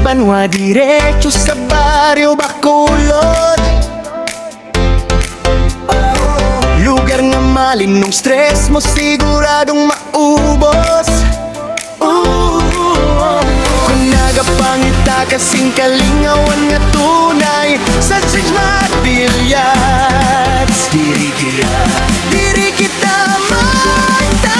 Banwa diretso sa baryo Bacolod. Lugar nga malinong stress mo siguradong maubos. Kung nagapangita kasing kalingawan nga tunay sa Zjmar Billiards. Diri kita magtamay.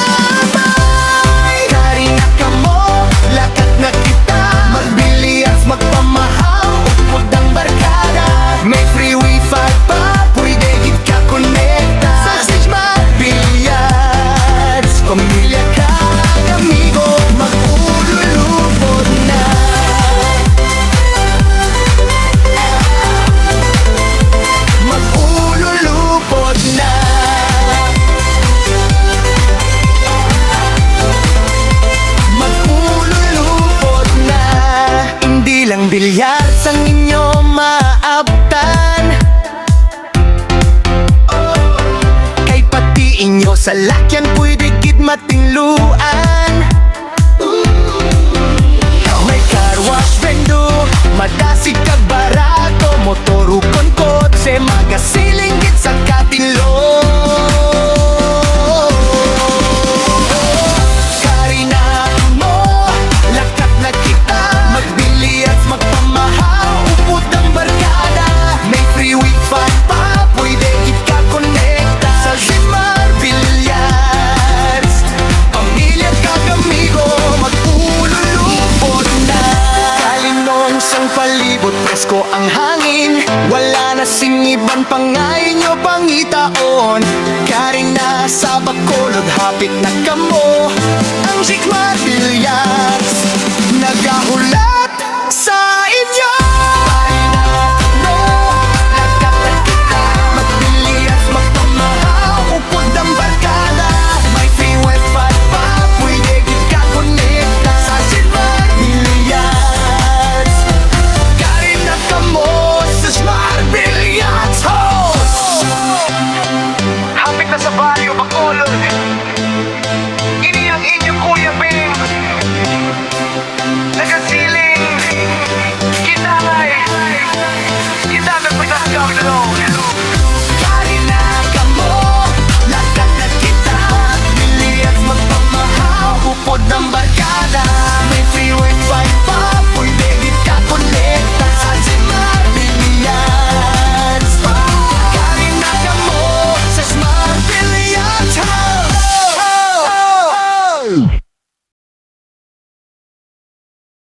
Kari na ka mo, lakat na kita. Mag-billiards, magpamahaw, upod ang barkada. May free wifi pa, pwede gid ka konekta. Sa Zjmar Billiards, pamilya ka, amigo, mag-ululupod na. Mag-ululupod na. Mag-ululupod na. Hindi lang billiards ang inyo maabtan, kay pati inyo sa lakyan pwede gid matingluan. May car wash vendo, madasig kag barato, motorukon kotse, magasiling gid sa katinlo. Kari na mo, lakat na kita. Mag-billiards, magpamahaw, upod ang barkada. May free wifi pa, pwede gid ka konekta. Sa Zjmar Billiards, pamilya kag amigo, mag-ululupod na. Kalinong sang palibot, presko ang hangin. Wala na singiban pangay nyo pangitaon. Karing na sa Bacolod, hapit na kamo. Ang Zjmar Billiards nagahula